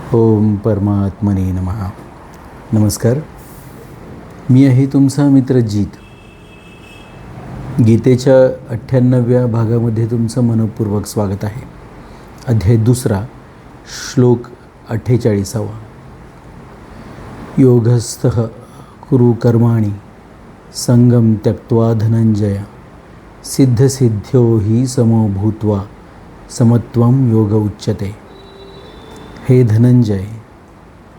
ओम परमात्मने नमः. नमस्कार. मी आहे तुमचा मित्र जीत. गीतेच्या 98व्या भागामध्ये तुमचं मनपूर्वक स्वागत आहे. अध्याय 2, श्लोक 48. योगस्थः कुरु कर्माणि संगम त्यक्त्वा धनंजय सिद्धसिद्ध्यो हि समो भूत्वा समत्वम योग उच्यते. हे धनंजय,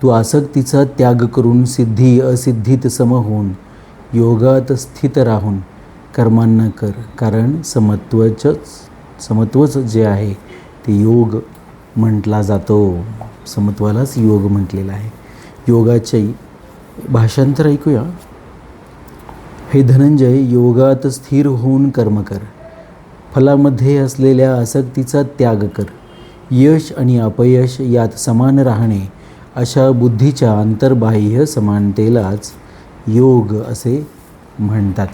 तू आसक्तीचा त्याग करून सिद्धी असिद्धीत सम होऊन योगात स्थित राहून कर्मांना कर, कारण समत्वच जे आहे ते योग म्हटला जातो. समत्वालाच योग म्हटलेला आहे. योगाचे भाषांतर ऐकूया. हे धनंजय, योगात स्थिर होऊन कर्म कर, फलामध्ये असलेल्या आसक्तीचा त्याग कर, यश आणि अपयश यात समान राहणे अशा बुद्धीच्या अंतर्बाह्य समानतेलाच योग असे म्हणतात.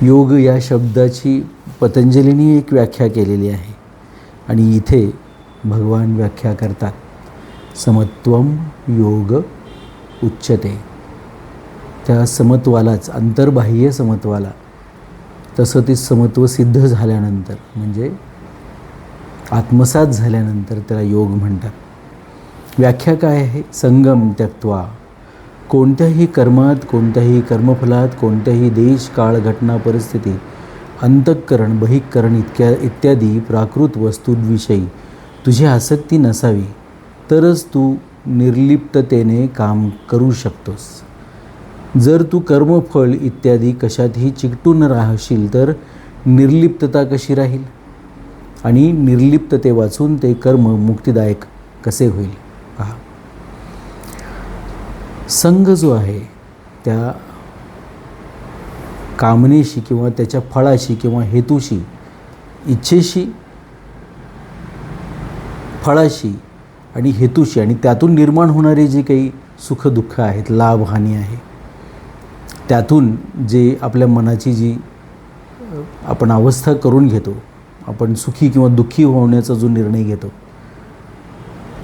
योग या शब्दाची पतंजलीने एक व्याख्या केलेली आहे आणि इथे भगवान व्याख्या करतात. समत्वम योग उच्यते. त्या समत्वालाच, अंतर्बाह्य समत्वाला, तसं ते समत्व सिद्ध झाल्यानंतर म्हणजे आत्मसात झाल्यानंतर त्याला योग म्हणतात. व्याख्या काय आहे? संगम त्यक्त्वा. कोणत्याही कर्मात, कोणत्याही कर्मफलात, कोणत्याही देश, काळ, घटना, परिस्थिती, अंतःकरण, बहिःकरण इत्यादी प्राकृत वस्तूंविषयी तुझी आसक्ती नसावी, तरच तू निर्लिप्ततेने काम करू शकतोस. जर तू कर्मफळ इत्यादी कशातही चिकटून राहशील तर निर्लिप्तता कशी राहील आणि निर्लिप्तते वाचून ते कर्म मुक्तिदायक कसे होईल? पहा, संग जो आहे त्या कामनेशी किंवा त्याच्या फळाशी किंवा हेतूशी, इच्छेशी, फळाशी आणि हेतूशी आणि त्यातून निर्माण होणारे जे काही सुखदुःख आहेत, लाभहानी आहे, त्यातून जे आपल्या मनाची जी आपण अवस्था करून घेतो, आपण सुखी किंवा दुःखी होण्याचा जो निर्णय घेतो,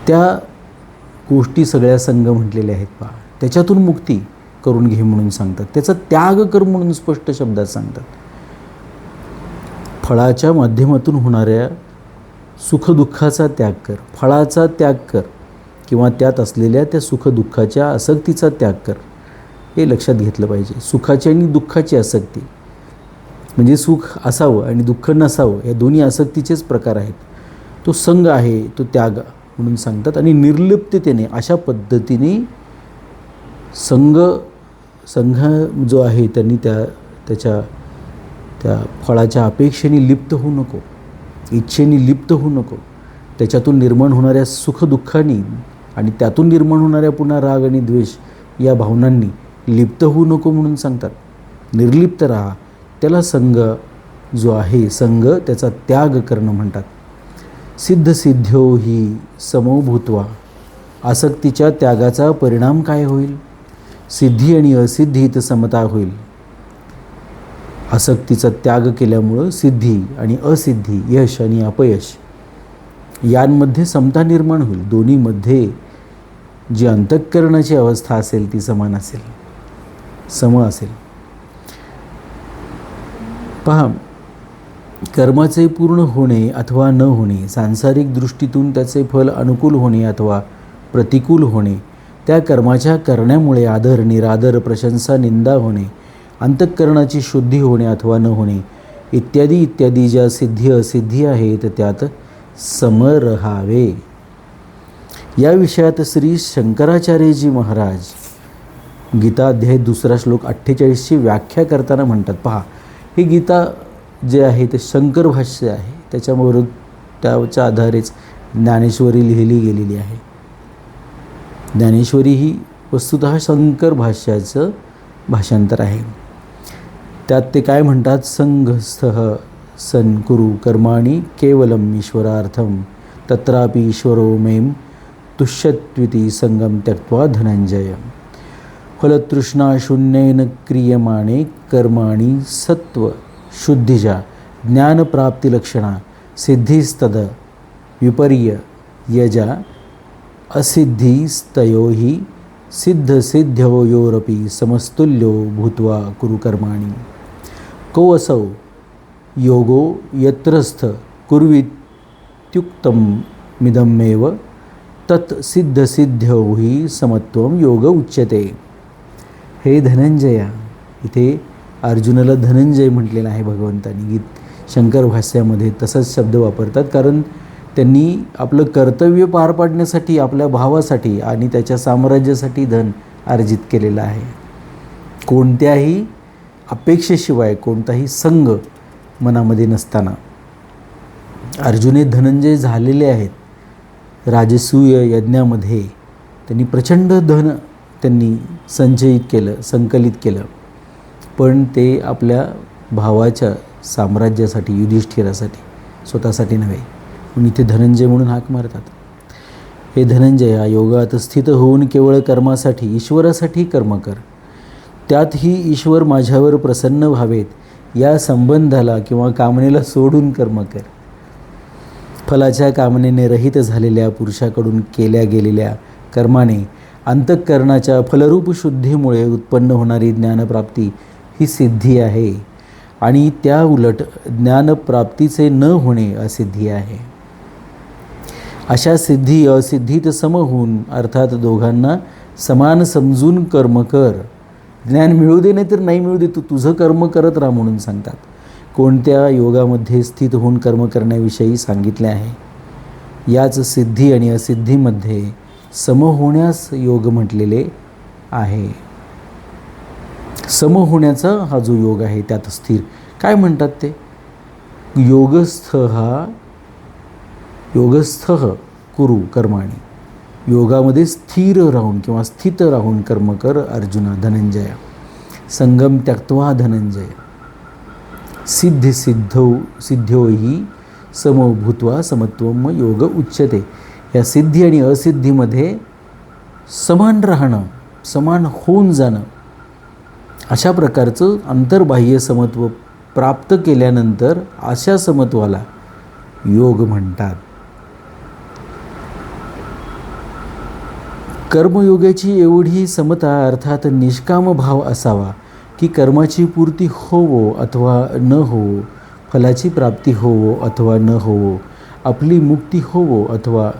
त्या गोष्टी सगळ्या संग म्हटलेल्या आहेत. पहा, त्याच्यातून मुक्ती करून घे म्हणून सांगतात. त्याचा त्याग कर म्हणून स्पष्ट शब्दात सांगतात. फळाच्या माध्यमातून होणाऱ्या सुखदुःखाचा त्याग कर, फळाचा त्याग कर किंवा त्यात असलेल्या त्या सुखदुःखाच्या आसक्तीचा त्याग कर. हे लक्षात घेतलं पाहिजे. सुखाची आणि दुःखाची आसक्ती म्हणजे सुख असावं आणि दुःख नसावं, या दोन्ही आसक्तीचेच प्रकार आहेत. तो संग आहे, तो त्याग म्हणून सांगतात. आणि निर्लिप्ततेने अशा पद्धतीने संघ जो आहे त्यांनी त्या फळाच्या अपेक्षेने लिप्त होऊ नको, इच्छेने लिप्त होऊ नको. त्याच्यातून निर्माण होणाऱ्या सुखदुःखांनी आणि त्यातून निर्माण होणाऱ्या पुन्हा राग आणि द्वेष या भावनांनी लिप्त होऊ नको म्हणून सांगतात. निर्लिप्त राहा. त्याला संग जो आहे, संग त्याचा त्याग करणं म्हणतात. सिद्धसिद्ध्यो हि समो भूत्वा. आसक्तीच्या त्यागाचा परिणाम काय होईल? सिद्धी आणि असिद्धीत समता होईल. आसक्तीचा त्याग केल्यामुळं सिद्धी आणि असिद्धी, यश आणि अपयश यांमध्ये समता निर्माण होईल. दोन्हीमध्ये जी अंतःकरणाची अवस्था असेल ती समान असेल, सम असेल. पहा, कर्माचे पूर्ण होणे अथवा न होणे, सांसारिक दृष्टीतून त्याचे फल अनुकूल होणे अथवा प्रतिकूल होणे, त्या कर्माच्या करण्यामुळे आदर, निरादर, प्रशंसा, निंदा होणे, अंतःकरणाची शुद्धी होणे अथवा न होणे इत्यादी इत्यादी ज्या सिद्धी असिद्धी आहेत त्यात सम रहावे. या विषयात श्री शंकराचार्यजी महाराज गीता अध्याय 2 श्लोक 48ची व्याख्या करताना म्हणतात. पहा, हे गीता जे आहे ते शंकर भाष्य आहे. त्याच्याबरोबर त्याच्या आधारेच ज्ञानेश्वरी लिहिली गेलेली आहे. ज्ञानेश्वरी ही वस्तुतः शंकर भाष्याचं भाषांतर आहे. त्यात ते काय म्हणतात? संगस्थः सन कुरु कर्माणि केवलम ईश्वरार्थम तत्रापि ईश्वरो मेम तुष्यत्विति संगम त्यक्त्वा धनंजय. फलतृष्णाशून्येन क्रियमाणे कर्माणि सत्व शुद्धिजा ज्ञानप्राप्तिलक्षणा सिद्धिस्तद विपर्य यजा असिद्धीस्तयोहि सिद्धसिद्ध्योरपि समस्तुल्यो भूत्वा कुरु कर्माणि. को असौ योगो यत्रस्थ कुर्वीत्युक्तं मिदमेव तत् सिद्धसिद्ध्योहि समत्वम योग उच्यते. हे धनंजया, इथे अर्जुनाला धनंजय म्हटलेलं आहे भगवंतांनी. गीत शंकर भाष्यामध्ये तसाच शब्द वापरतात, कारण त्यांनी आपलं कर्तव्य पार पाडण्यासाठी, आपल्या भावासाठी आणि त्याच्या साम्राज्यासाठी धन अर्जित केलेलं आहे. कोणत्याही अपेक्षेशिवाय, कोणताही संग मनामध्ये नसताना अर्जुन हे धनंजय झालेले आहेत. राजसूय यज्ञामध्ये त्यांनी प्रचंड धन संचयित केलं, संकलित केलं, पण ते आपल्या भावाच्या साम्राज्यासाठी, युधिष्ठिरासाठी, स्वतःसाठी नव्हे. म्हणून इथे धनंजय म्हणून हाक मारतात. हे धनंजया, योगात स्थित होऊन केवळ कर्मासाठी, ईश्वरासाठी कर्म कर. त्यातही ईश्वर माझ्यावर प्रसन्न व्हावेत या संबंधाला किंवा कामनेला सोडून कर्म कर. फलाच्या कामनेने रहित झालेल्या पुरुषाकडून केल्या गेलेल्या कर्माने अंतःकरणाच्या फलरूप शुद्धीमुळे उत्पन्न होणारी ज्ञानप्राप्ती ही सिद्धी आहे, आणि त्या उलट ज्ञानप्राप्तीचे न होणे असिद्धी आहे. अशा सिद्धी असिद्धीत सम होऊन, अर्थात दोघांना समान समजून कर्म कर. ज्ञान मिळू दे नाही तर नाही मिळू दे, तू तुझं कर्म करत राहा म्हणून सांगतात. कोणत्या योगामध्ये स्थित होऊन कर्म करण्याविषयी सांगितले आहे. याच सिद्धी आणि असिद्धीमध्ये सम होण्यास योग म्हटलेले आहे. सम होण्याचा हा जो योग आहे त्यात स्थिर, काय म्हणतात ते, योगस्थ कुरु कर्माणि. योगामध्ये स्थिर राहून किंवा स्थित राहून कर्म कर अर्जुना, धनंजया. संगम त्यक्त्वा धनंजय सिद्ध्योहि समो भूत्वा समत्वम योग उच्यते. या सिद्धी आणि असिद्धीमध्ये समान राहणं, समान होऊन जाणं, अशा प्रकारचं अंतर्बाह्य समत्व प्राप्त केल्यानंतर अशा समत्वाला योग म्हणतात. कर्मयोगाची एवढी समता, अर्थात निष्काम भाव असावा की कर्माची पूर्ती होवो अथवा न होवो, फलाची प्राप्ती होवो अथवा न होवो, आपली मुक्ती होवो अथवा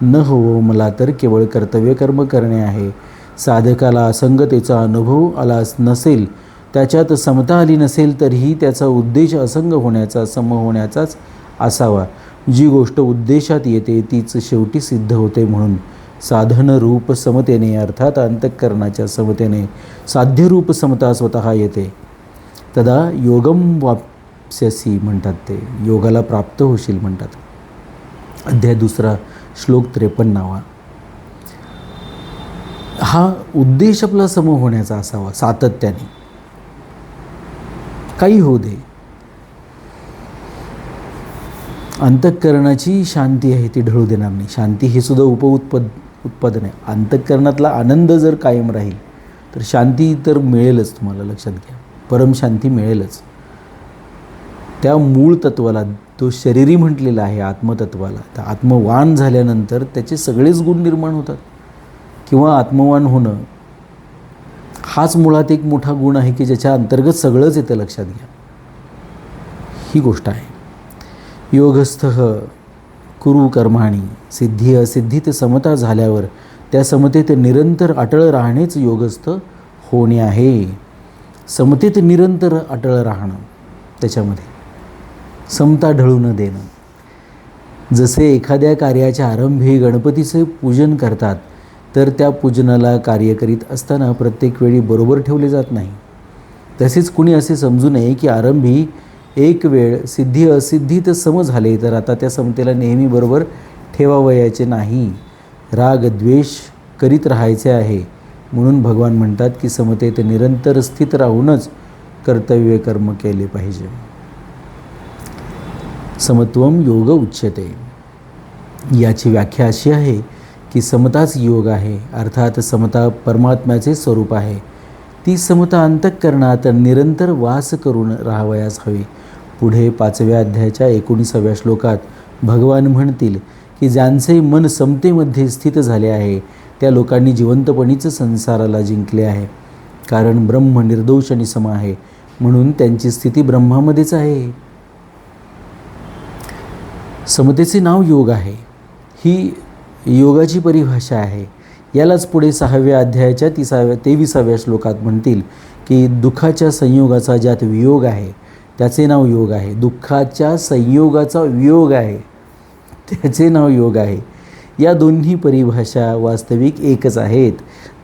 न होवो, मला तर केवळ कर्तव्य कर्म करणे आहे. साधकाला असंगतेचा अनुभव आला नसेल, त्याच्यात समता आली नसेल, तरीही त्याचा उद्देश असंग होण्याचा, सम होण्याचाच असावा. जी गोष्ट उद्देशात येते तीच शेवटी सिद्ध होते. म्हणून साधनरूप समतेने, अर्थात अंतःकरणाच्या समतेने साध्यरूप समता स्वतः येते. तदा योगम वाप्स्यसि म्हणतात, ते योगाला प्राप्त होशील म्हणतात. अध्याय 2 श्लोक 53. हा उद्देश आपला सम होण्याचा असावा सातत्याने, काही होऊ दे. अंतःकरणाची शांती आहे ती ढळू देणार नाही. शांती हे सुद्धा उत्पादन आहे. अंतःकरणातला आनंद जर कायम राहील तर शांती तर मिळेलच, तुम्हाला लक्षात घ्या, परमशांती मिळेलच. त्या मूळ तत्वाला, तो शरीरी म्हटलेला आहे आत्मतत्वाला, त्या आत्मवान झाल्यानंतर त्याचे सगळेच गुण निर्माण होतात. किंवा आत्मवान होणं हाच मुळात एक मोठा गुण आहे की ज्याच्या अंतर्गत सगळंच येतं, लक्षात घ्या. ही गोष्ट आहे. योगस्थ कुरु कर्माणि. सिद्धी असिद्धीत समता झाल्यावर त्या समतेत निरंतर अटळ राहणेच योगस्थ होणे आहे. समतेत निरंतर अटळ राहणं, त्याच्यामध्ये समता ढळू न देणं. जसे एखाद्या कार्याच्या आरंभी गणपतीचे पूजन करतात, तर त्या पूजनाला कार्य करीत असताना प्रत्येक वेळी बरोबर ठेवले जात नाही. तसेच कुणी असे समजू नये की आरंभी एक वेळ सिद्धी असिद्धीत सम झाले तर आता त्या समतेला नेहमी बरोबर ठेवावयाचे नाही. राग द्वेष करीत राहायचे आहे. म्हणून भगवान म्हणतात की समतेत निरंतर स्थित राहूनच कर्तव्य कर्म केले पाहिजे. समत्वम योग उच्यते. याची व्याख्या अशी आहे की समताच योग आहे, अर्थात समता परमात्म्याचे स्वरूप आहे. ती समता अंतःकरणात निरंतर वास करून राहावयास हवी. पुढे 5व्या अध्यायाच्या 19व्या श्लोकात भगवान म्हणतील की ज्यांचे मन समतेमध्ये स्थित झाले आहे त्या लोकांनी जिवंतपणीच संसाराला जिंकले आहे. कारण ब्रह्म निर्दोष आणि सम आहे, म्हणून त्यांची स्थिती ब्रह्मामध्येच आहे. समतेचे नाव योग आहे. ही योगाची परिभाषा आहे. यालाच पुढे 6व्या अध्यायाच्या 23व्या श्लोकात म्हणतील की दुःखाच्या संयोगाचा ज्यात वियोग आहे त्याचे नाव योग आहे. दुःखाच्या संयोगाचा वियोग आहे त्याचे नाव योग आहे. या दोन्ही परिभाषा वास्तविक एकच आहेत.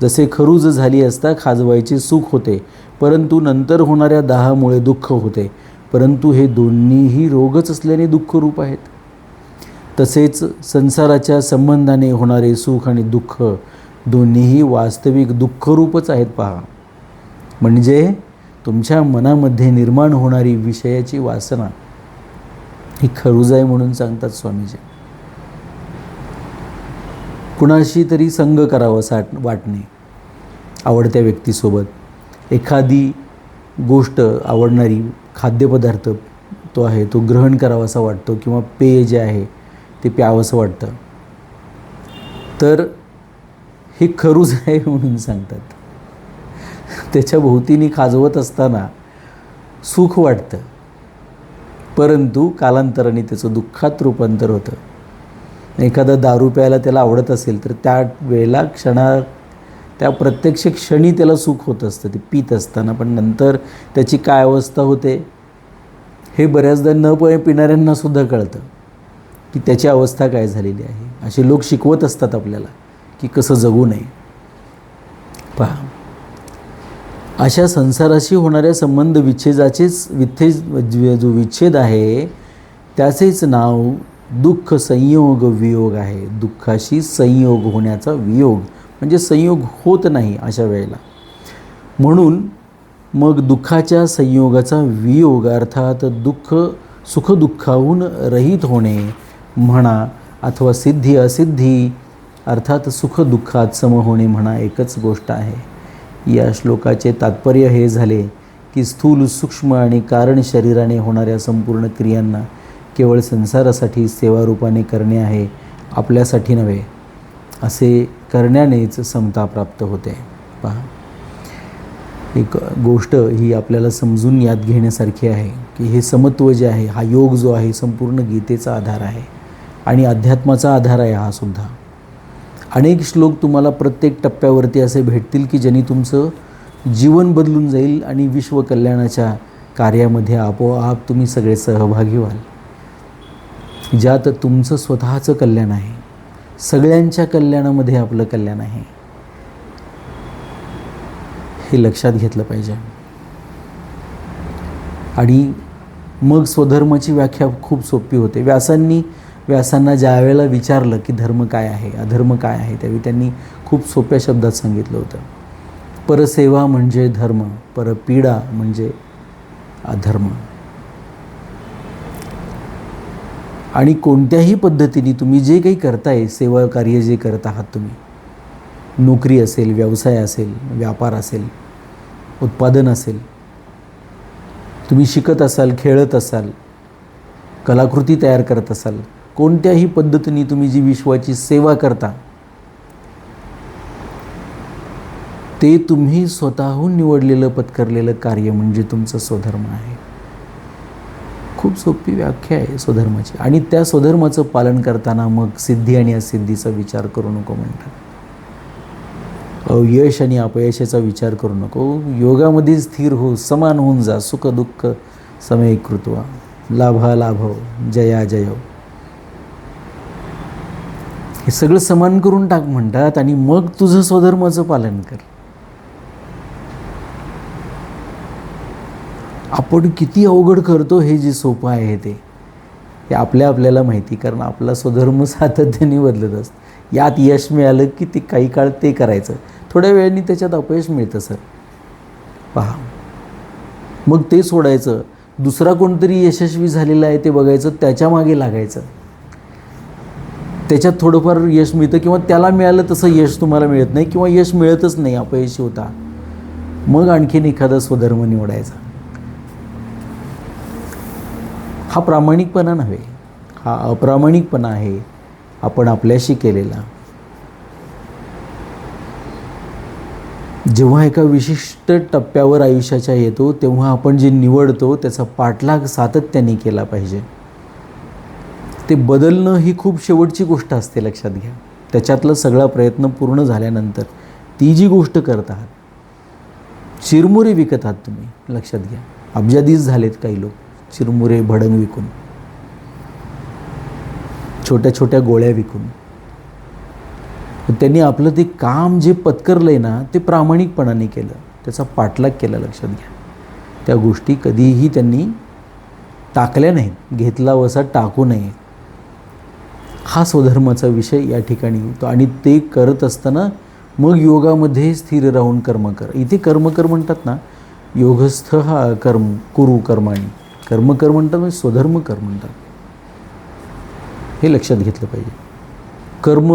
जसे खरूज झाली असता खाजवायचे सुख होते, परंतु नंतर होणाऱ्या दाहामुळे दुःख होते, परंतु हे दोन्हीही रोगच असल्याने दुःखरूप आहेत. तसेच संसाराच्या संबंधाने होणारे सुख आणि दुःख दोन्हीही वास्तविक दुःखरूपच आहेत. पहा, म्हणजे तुमच्या मनामध्ये निर्माण होणारी विषयाची वासना ही खरूज आहे म्हणून सांगतात स्वामीजी. कुणाशी तरी संग करावासा वाटणे, आवडत्या व्यक्तीसोबत एखादी गोष्ट, आवडणारी खाद्यपदार्थ तो आहे तो ग्रहण करावासा वाटतो, किंवा पेय जे आहे ते प्यावंसं वाटतं, तर हे खरूज आहे म्हणून सांगतात. त्याच्या भोवतीने खाजवत असताना सुख वाटतं, परंतु कालांतराने त्याचं दुःखात रूपांतर होतं. एखादा दारू प्यायला त्याला आवडत असेल तर त्या वेळेला त्या प्रत्यक्ष क्षणी त्याला सुख होत असतं ते पीत असताना, पण नंतर त्याची काय अवस्था होते हे बऱ्याचदा न पिणाऱ्यांना सुद्धा कळतं की त्याची अवस्था काय झालेली आहे. असे लोक शिकवत असतात आपल्याला की कसं जगू नये. पहा, अशा संसाराशी होणाऱ्या संबंध जो विच्छेद आहे त्याचेच नाव दुःख संयोग वियोग आहे. दुःखाशी संयोग होण्याचा वियोग म्हणजे संयोग होत नाही अशा वेळेला. म्हणून मग दुःखाच्या संयोगाचा वियोग अर्थात सुखदुःखाहून रहित होणे म्हणा, अथवा सिद्धी असिद्धी अर्थात सुखदुःखात सम होणे म्हणा, एकच गोष्ट आहे. या श्लोकाचे तात्पर्य हे झाले की स्थूल, सूक्ष्म आणि कारण शरीराने होणाऱ्या संपूर्ण क्रियांना केवळ संसारासाठी सेवारूपाने करणे आहे, आपल्यासाठी नव्हे. असे करण्यानेच समता प्राप्त होते. पहा, एक गोष्ट ही आपल्याला समजून याद घेण्यासारखी आहे की हे समत्व जे आहे, हा योग जो आहे संपूर्ण गीतेचा आधार आहे आणि अध्यात्माचा आधार आहे हा सुद्धा. अनेक श्लोक तुम्हाला प्रत्येक टप्प्यावरती असे भेटतील की ज्यांनी तुमचं जीवन बदलून जाईल आणि विश्वकल्याणाच्या कार्यामध्ये आपोआप तुम्ही सगळे सहभागी व्हाल. ज्यात तुमचं स्वतःचं कल्याण आहे, सगळ्यांच्या कल्याणामध्ये आपलं कल्याण आहे, हे लक्षात घेतलं पाहिजे. आणि मग स्वधर्माची व्याख्या खूप सोपी होते. व्यासांना ज्या वेळेला विचारलं की धर्म काय आहे, अधर्म काय आहे, त्यावेळी त्यांनी खूप सोप्या शब्दात सांगितलं होतं. परसेवा म्हणजे धर्म, परपीडा म्हणजे अधर्म. आणि कोणत्याही पद्धतीने तुम्ही जे काही करताय, सेवा कार्य जे करत आहात तुम्ही, नोकरी असेल, व्यवसाय असेल, व्यापार असेल, उत्पादन असेल, तुम्ही शिकत असाल, खेळत असाल, कलाकृती तयार करत असाल, कोणत्याही पद्धतीने तुम्ही जी विश्वाची सेवा करता ते तुम्ही स्वतःहून निवडलेलं पत्करलेलं कार्य म्हणजे तुमचं स्वधर्म आहे. खूप सोपी व्याख्या आहे स्वधर्माची. आणि त्या स्वधर्माचं पालन करताना मग सिद्धी आणि असिद्धीचा विचार करू नको म्हणतात. यश आणि अपयशाचा विचार करू नको. योगामध्ये स्थिर हो, समान होऊन जा. सुख दुःख समय कृत्वा, लाभा लाभो, जया जय, हे सगळं समान करून टाक म्हणतात. आणि मग तुझं स्वधर्माचं पालन कर. आपण किती अवघड करतो हे जे सोपं आहे ते आपल्याला माहिती, कारण आपला स्वधर्म सातत्याने बदलत असतं. यात यश मिळालं की ते काही काळ ते करायचं, थोड्या वेळाने त्याच्यात अपयश मिळतं सर. पहा, मग ते सोडायचं, दुसरा कोणतरी यशस्वी झालेला आहे ते बघायचं, त्याच्या मागे लागायचं. त्याच्यात थोडंफार यश मिळतं किंवा त्याला मिळालं तसं यश तुम्हाला मिळत नाही किंवा यश मिळतच नाही, अपयशी होता, मग आणखीन एखादा स्वधर्म निवडायचा. हा प्रामाणिकपणा नव्हे, हा अप्रामाणिकपणा आहे. आपण आपल्याशी केलेला. जेव्हा एका विशिष्ट टप्प्यावर आयुष्याच्या येतो तेव्हा आपण जे निवडतो त्याचा पाठलाग सातत्याने केला पाहिजे. ते बदलणं ही खूप शेवटची गोष्ट असते, लक्षात घ्या. त्याच्यातला सगळा प्रयत्न पूर्ण झाल्यानंतर ती जी गोष्ट करत आहात, चिरमुरे विकत आहात तुम्ही, लक्षात घ्या. अब्जाधीश झालेत काही लोक चिरमुरे भडंग विकून, छोट्या छोट्या गोळ्या विकून. त्यांनी आपलं ते काम जे पत्करलंय ना ते प्रामाणिकपणाने केलं, त्याचा पाठलाग केला, लक्षात घ्या. त्या गोष्टी कधीही त्यांनी टाकल्या नाहीत, घेतला वसा टाकू नये. हा स्वधर्माचा विषय या ठिकाणी होतो. आणि ते करत असताना मग योगामध्ये स्थिर राहून कर्म कर. इथे कर्म कर म्हणतात ना, योगस्थ हा कर्म कुरु कर्माणी, कर्म कर म्हणतात म्हणजे स्वधर्म कर म्हणतात. हे लक्षात घेतलं पाहिजे. कर्म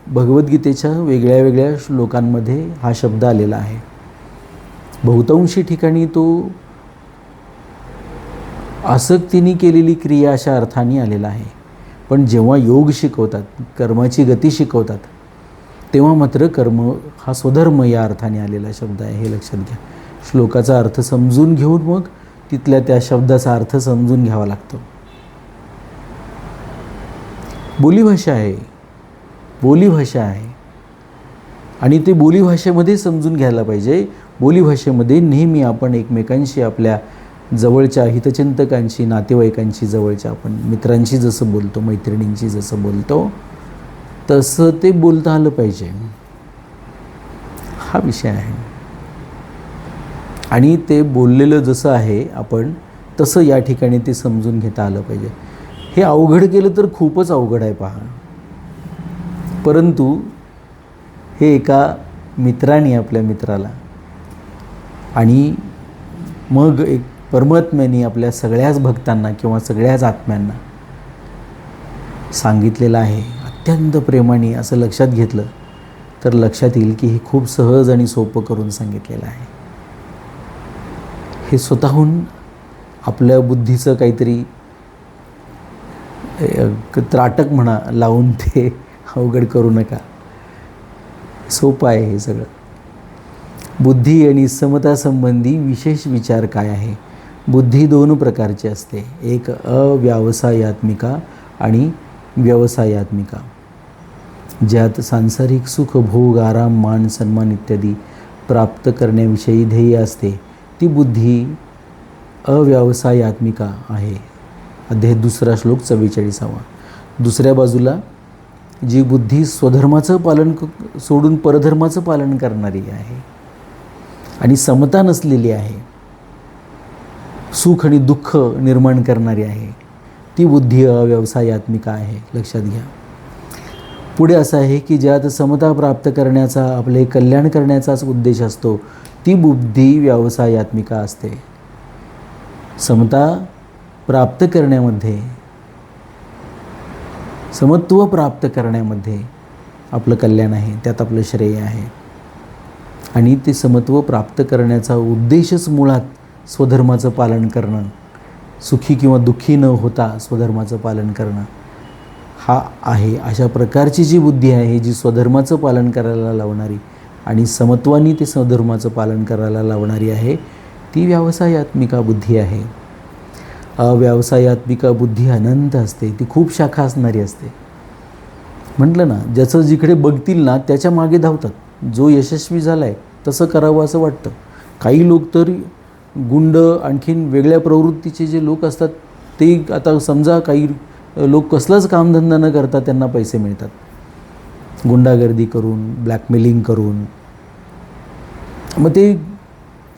भगवद्गीतेच्या वेगळ्या वेगळ्या श्लोकांमध्ये हा शब्द आलेला आहे. बहुतांशी ठिकाणी तो आसक्तीने केलेली क्रिया अशा अर्थाने आलेला आहे. पण जेव्हा योग शिकवतात, कर्माची गती शिकवतात, तेव्हा मात्र कर्म हा स्वधर्म या अर्थाने आलेला शब्द आहे. हे लक्षात घ्या. श्लोकाचा अर्थ समजून घेऊन मग तिथल्या त्या शब्दाचा अर्थ समजून घ्यावा लागतो. बोलीभाषा आहे, बोलीभाषा आहे आणि ते बोलीभाषेमध्ये समजून घ्यायला पाहिजे. बोलीभाषेमध्ये नेहमी आपण एकमेकांशी, आपल्या जवळच्या हितचिंतकांशी, नातेवाईकांशी, जवळच्या आपण मित्रांशी जसं बोलतो, मैत्रिणींशी जसं बोलतो तसं ते बोलता आलं पाहिजे. हा विषय आहे. आणि ते बोललेलं जसं आहे आपण तसं या ठिकाणी ते समजून घेता आलं पाहिजे. हे अवघड केलं तर खूपच अवघड आहे पहा. परंतु हे एका मित्राने आपल्या मित्राला आणि मग एक परमात्म्याने आपल्या सगळ्याच भक्तांना किंवा सगळ्याच आत्म्यांना सांगितलेलं आहे अत्यंत प्रेमाने. असं लक्षात घेतलं तर लक्षात येईल की हे खूप सहज आणि सोपं करून सांगितलेलं आहे. हे स्वतःहून आपल्या बुद्धीचं काहीतरी त्राटक म्हणा लावून ते अवघड करू नका. सोपं आहे हे सगळं. बुद्धी आणि समतासंबंधी विशेष विचार काय आहे? बुद्धी दोन प्रकारची असते, एक अव्यावसायात्मिका आणि व्यवसायात्मिका. ज्यात सांसारिक सुख, भोग, आराम, मान, सन्मान इत्यादी प्राप्त करण्याविषयी ध्येय असते ती बुद्धी अव्यावसायात्मिका आहे. अध्याय 2 श्लोक 44. दुसऱ्या बाजूला जी बुद्धी स्वधर्माचं पालन सोडून परधर्माचं पालन करणारी आहे आणि समता नसलेली आहे, सुख आणि दुःख निर्माण करणारी आहे, ती बुद्धी अव्यवसायात्मिका आहे. लक्षात घ्या. पुढे असं आहे की ज्यात समता प्राप्त करण्याचा, आपले कल्याण करण्याचाच उद्देश असतो ती बुद्धी व्यवसायात्मिका असते. समता प्राप्त करण्यामध्ये, समत्व प्राप्त करण्यामध्ये आपलं कल्याण आहे, त्यात आपलं श्रेय आहे. आणि ते समत्व प्राप्त करण्याचा उद्देशच मुळात स्वधर्माचं पालन करणं, सुखी किंवा दुःखी न होता स्वधर्माचं पालन करणं हा आहे. अशा प्रकारची जी बुद्धी आहे, जी स्वधर्माचं पालन करायला लावणारी आणि समत्वानी ते स्वधर्माचं पालन करायला लावणारी आहे, ती व्यावसायात्मिका बुद्धी आहे. अव्यावसायात्मिका बुद्धी अनंत असते, ती खूप शाखा असणारी असते. म्हटलं ना, ज्याचं जिकडे बघतील ना त्याच्या मागे धावतात. जो यशस्वी झाला आहे तसं करावं असं वाटतं. काही लोक तर गुंड, आणखीन वेगळ्या प्रवृत्तीचे जे लोक असतात ते, आता समजा काही लोक कसलंच कामधंदा न करता त्यांना पैसे मिळतात, गुंडागर्दी करून, ब्लॅकमेलिंग करून. मग ते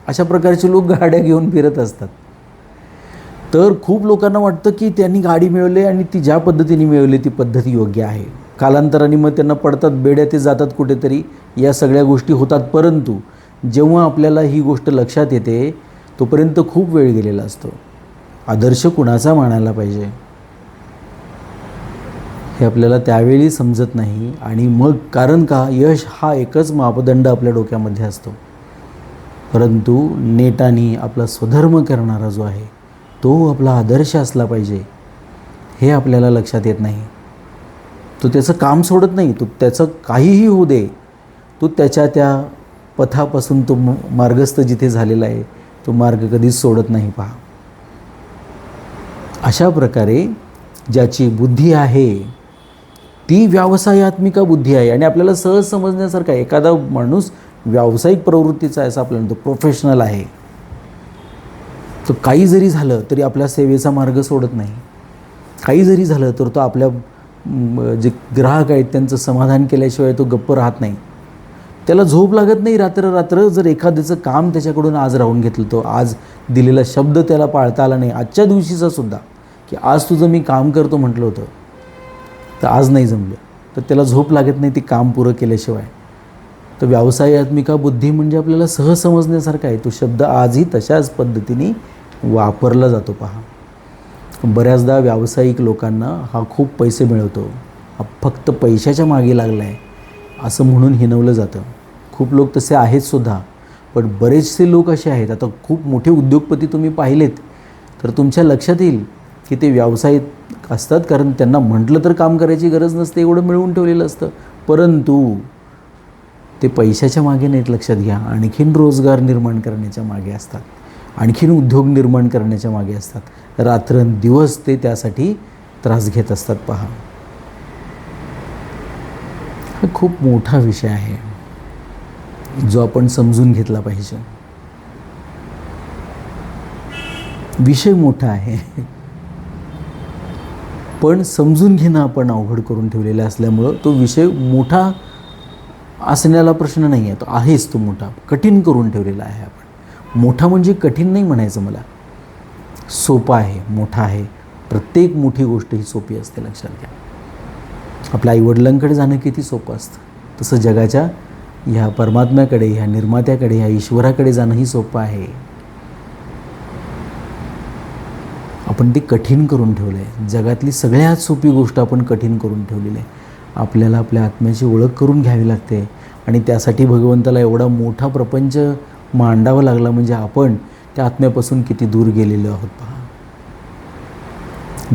अशा प्रकारचे लोक गाड्या घेऊन फिरत असतात. तर खूप लोकांना वाटतं की त्यांनी गाडी मिळवली आणि ती ज्या पद्धतीने मिळवली ती पद्धती योग्य आहे. कालांतराने मग त्यांना पडतात बेड्या, ते जातात कुठेतरी, या सगळ्या गोष्टी होतात. परंतु जेव्हा आपल्याला ही गोष्ट लक्षात येते तोपर्यंत खूप वेळ गेलेला असतो. आदर्श कुणाचा मानायला पाहिजे हे आपल्याला त्यावेळी समजत नाही. आणि मग कारण का, यश हा एकच मापदंड आपल्या डोक्यामध्ये असतो, परंतु नेटाने आपला स्वधर्म करणारा जो आहे तो आपला आदर्श असला पाहिजे हे आपल्याला लक्षात येत नाही. तो त्याचं काम सोडत नाही, तो त्याचं काहीही होऊ दे, तो त्याच्या त्या पथापासून तो मार्गस्थ जिथे झालेला आहे तो मार्ग कधीच सोडत नाही. पहा, अशा प्रकारे ज्याची बुद्धी आहे ती व्यावसायात्मिका बुद्धी आहे. आणि आपल्याला सहज समजण्यासारखं आहे, एखादा माणूस व्यावसायिक प्रवृत्तीचा आहे असं आपल्याला, तो प्रोफेशनल आहे, तो काही जरी झालं तरी आपल्या सेवेचा मार्ग सोडत नाही. काही जरी झालं तर तो आपल्या जे ग्राहक आहेत त्यांचं समाधान केल्याशिवाय तो गप्प राहत नाही. त्याला झोप लागत नाही रात्र रात्र. जर एखाद्याचं काम त्याच्याकडून आज राहून घेतलं, तो आज दिलेला शब्द त्याला पाळता आला नाही, आजच्या दिवशीचा सुद्धा, की आज तुझं मी काम करतो म्हटलं होतं तर आज नाही जमलं, तर त्याला झोप लागत नाही ते काम पुरं केल्याशिवाय. तर व्यावसायात्मिका बुद्धी म्हणजे आपल्याला सहज समजण्यासारखा आहे. तो शब्द आजही तशाच पद्धतीने वापरला जातो. पहा, बऱ्याचदा व्यावसायिक लोकांना हा खूप पैसे मिळवतो, हा फक्त पैशाच्या मागे लागला आहे असं म्हणून हिणवलं जातं. खूप लोक तसे आहेत सुद्धा, पण बरेचसे लोक असे आहेत, आता खूप मोठे उद्योगपती तुम्ही पाहिलेत तर तुमच्या लक्षात येईल की ते व्यावसायिक असतात, कारण त्यांना म्हटलं तर काम करायची गरज नसते, एवढं मिळवून ठेवलेलं असतं, परंतु ते पैशाच्या मागे नाहीत. लक्षात घ्या, आणखीन रोजगार निर्माण करण्याच्या मागे असतात, आणखीन उद्योग निर्माण करण्याच्या मागे असतात. रात्रंदिवस ते त्यासाठी त्रास घेत असतात. पहा, हा खूप मोठा विषय आहे जो आपण समजून घेतला पाहिजे. विषय मोठा आहे, पण समजून घेणं आपण अवघड करून ठेवलेलं असल्यामुळं तो विषय मोठा असण्याला प्रश्न नाही आहे. तो आहेच, तो मोठा कठीण करून ठेवलेला आहे आपण. मोठा म्हणजे कठीण नाही म्हणायचं मला, सोपा आहे, मोठा आहे. प्रत्येक मोठी गोष्ट ही सोपी असते, लक्षात घ्या. आपल्या आईवडिलांकडे जाणं किती सोपं असतं, तसं जगाच्या ह्या परमात्म्याकडे, ह्या निर्मात्याकडे, ह्या ईश्वराकडे जाणंही सोपं आहे. आपण ते कठीण करून ठेवलं आहे. जगातली सगळ्यात सोपी गोष्ट आपण कठीण करून ठेवलेली आहे. आपल्याला आपल्या आत्म्याची ओळख करून घ्यावी लागते आणि त्यासाठी भगवंताला एवढा मोठा प्रपंच मांडावा लागला, म्हणजे आपण त्या आत्म्यापासून किती दूर गेलेलो आहोत. पहा,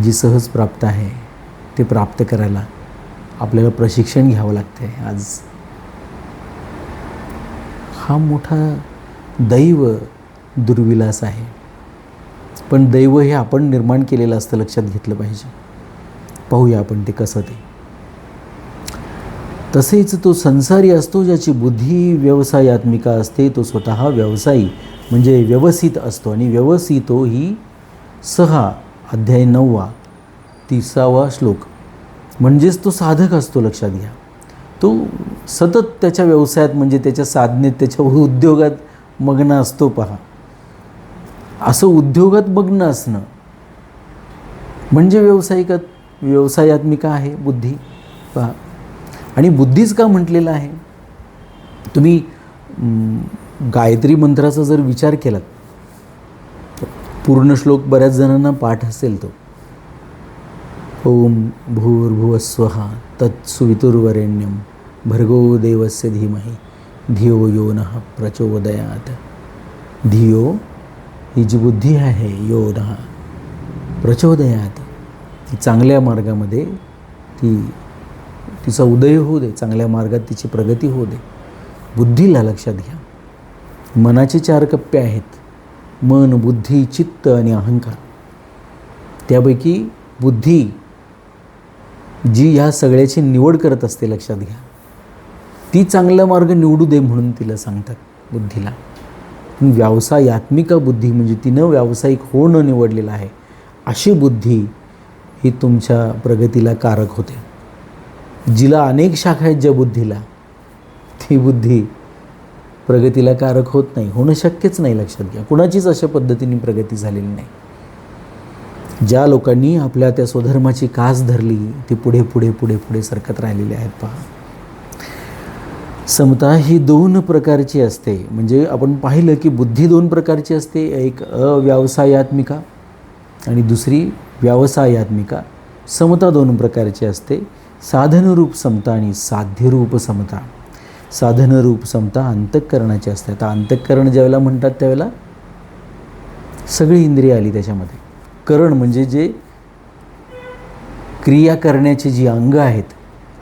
जी सहज प्राप्त आहे ते प्राप्त करायला आपल्याला प्रशिक्षण घ्यावं लागतं आहे. आज हा मोठा दैव दुर्विलास आहे, पण दैव हे आपण निर्माण केलेलं असतं, लक्षात घेतलं पाहिजे. पाहूया आपण ते कसं. ते तसेच तो संसारी असतो ज्याची बुद्धी व्यवसायात्मिका असते, तो स्वतः व्यवसायी म्हणजे व्यवसित असतो. आणि व्यवसितो ही 6 अध्याय 9 30वा श्लोक, म्हणजेच तो साधक असतो. लक्षात घ्या, तो सतत त्याच्या व्यवसायात म्हणजे त्याच्या साधनेत, त्याच्या उद्योगात मग्न असतो. पहा, असं उद्योगात मग्न असणं म्हणजे व्यवसायात्मिका आहे बुद्धी. पहा, आणि बुद्धीच का म्हटलेलं आहे? तुम्ही गायत्री मंत्राचा जर विचार केलात, पूर्ण श्लोक बऱ्याच जणांना पाठ असेल तो, ओम भूर्भुवस्वः तत्सवितुर्वरेण्यं भर्गो देवस्य धीमहि धियो यो नः प्रचोदयात्. धियो ही जी बुद्धी आहे, यो नः प्रचोदयात्, ती चांगल्या मार्गामध्ये तिचा उदय होऊ दे, चांगल्या मार्गात तिची प्रगती होऊ दे. बुद्धीला लक्षात घ्या, मनाचे 4 कप्पे आहेत, मन, बुद्धी, चित्त आणि अहंकार. त्यापैकी बुद्धी जी ह्या सगळ्याची निवड करत असते, लक्षात घ्या, ती चांगला मार्ग निवडू दे म्हणून तिला सांगतात बुद्धीला. व्यावसायात्मिका बुद्धी म्हणजे तिनं व्यावसायिक होणं निवडलेलं आहे, अशी बुद्धी ही तुमच्या प्रगतीला कारक होते. जिला अनेक शाखा आहेत ज्या बुद्धीला, ती बुद्धी प्रगतीला कारक होत नाही, होणं शक्यच नाही. लक्षात घ्या, कुणाचीच अशा पद्धतीने प्रगती झालेली नाही. ज्या लोकांनी आपल्या त्या स्वधर्माची कास धरली ती पुढे पुढे पुढे पुढे सरकत राहिलेले आहेत. पहा, समता ही 2 प्रकारची असते. म्हणजे आपण पाहिलं की बुद्धी 2 प्रकारची असते, एक अव्यावसायात्मिका आणि दुसरी व्यावसायात्मिका. समता 2 प्रकारची असते, साधनरूप समता आणि साध्यरूप समता. साधनरूप समता अंतःकरणाची असते. आता अंतःकरण ज्यावेळेला म्हणतात त्यावेळेला सगळी इंद्रिय आली त्याच्यामध्ये. करण म्हणजे जे क्रिया करण्याचे जी अंग आहेत